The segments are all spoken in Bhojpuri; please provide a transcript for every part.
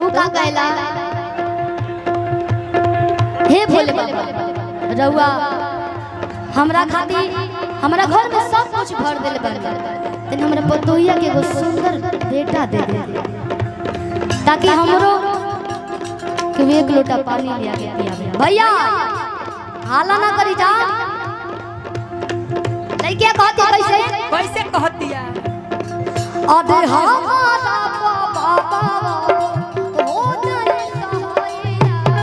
ऊ का कहला हे भोले बाबा रउआ हमरा खातिर हमरा घर में सब कुछ भर देले बन तन हमरा पतोहिया के एगो सुंदर बेटा दे दे ताकि हमरो के एक लोटा पानी ले आके पियावे भैया हाला ना करी जा लइके कहती कैसे कैसे कहतिया अरे हमारा बाबा हो जाए सहाया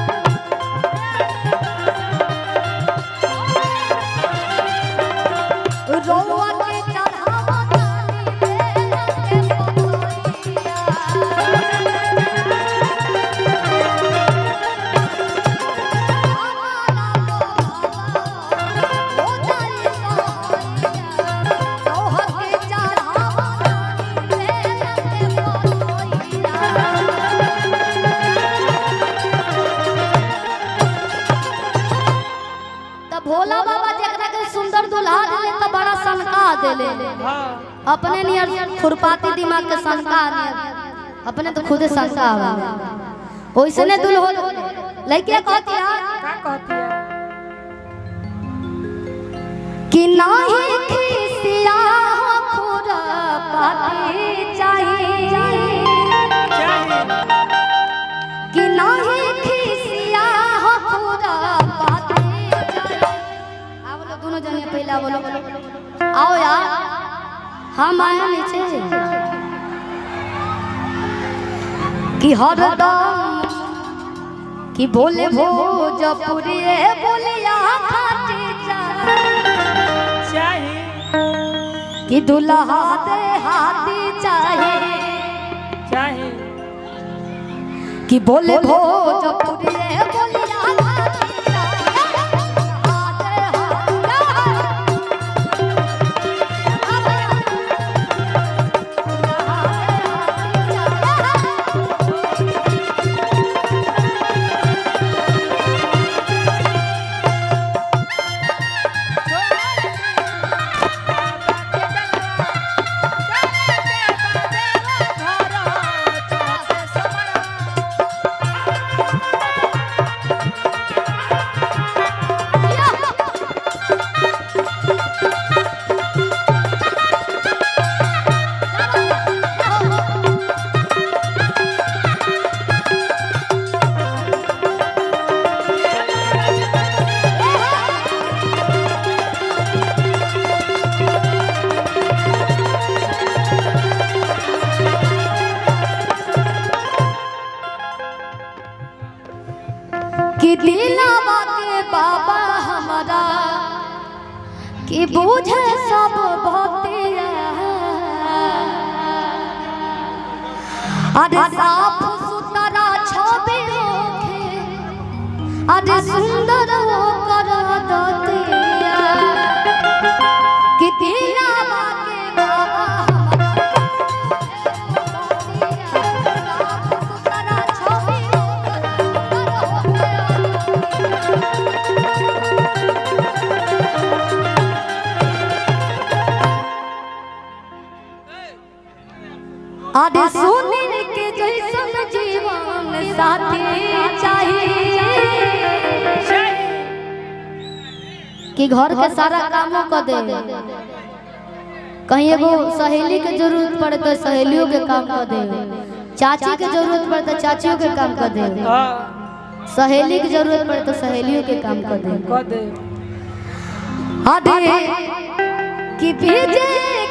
रोवा के चढ़ावा ताली के पतोहिया भोला बाबा जकरा के सुंदर दुल्हा दिले त बड़ा सनका देले अपने नियर खुरपाती दिमाग के सनका नियर अपने तो खुदे सनका आवे ओइसने दुल्हो लइके कहतिया का कहतिया कि नाही खिसिया खुरपाती चाहिए कि नाही खिसिया खुरपाती दोनों जने पहला बोलो आओ यार हम आया नीचे कि हरदम कि बोले भोजपुरी बोलिया खाती चाहिए कि दुल्हा दे हाथी चाहिए चाहिए कि बोले भोजपुरी बोलिया कि दिलावा के बाबा हमारा कि बूझे सब भक्तिया अरे साफ सुथरा छवि होखे अरे सुंदर हो कर दतिया कि दिलावा के बाबा आदि सुनील के जैसन जीवन साथी चाहिए कि घर के सारा कामों कर दे कहीं एगो सहेली के जरूरत पड़े तो सहेलियों के काम कर दे चाची के जरूरत पड़े तो चाचियों के काम कर दे सहेली की जरूरत पड़े तो सहेलियों के काम कर दे आदि कि भेजे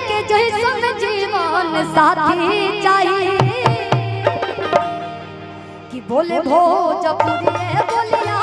के जैसन जीवन साथी चाहिए कि बोले भोजपुरी बोलिया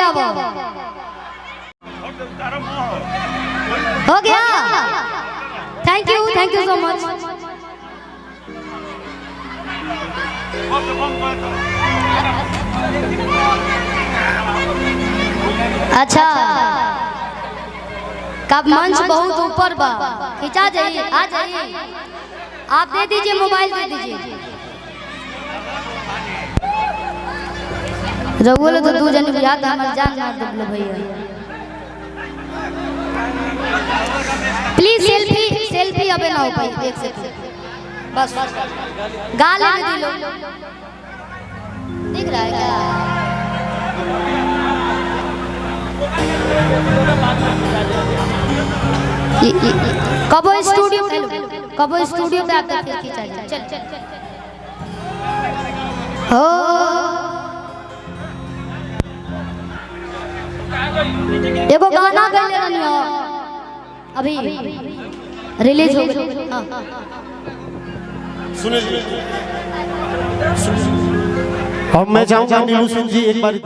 आओ हो गया थैंक यू सो मच अच्छा कब मंच बहुत ऊपर बा खिंचा जाइए आ जाइए आप दे दीजिए मोबाइल दे दीजिए रघुल तो दू जन बियाह का हमार जान मार दे भैया प्लीज सेल्फी अबे ना हो पाई एक सेकंड बस गा ले लो दिख रहा है क्या कबो स्टूडियो पे आकर फिर खींचा जाए चल हो एगो गाना गा ले रही हो अभी रिलीज हो गई हां सुनिए और मैं चाहूंगा नीलू सिंह जी एक बार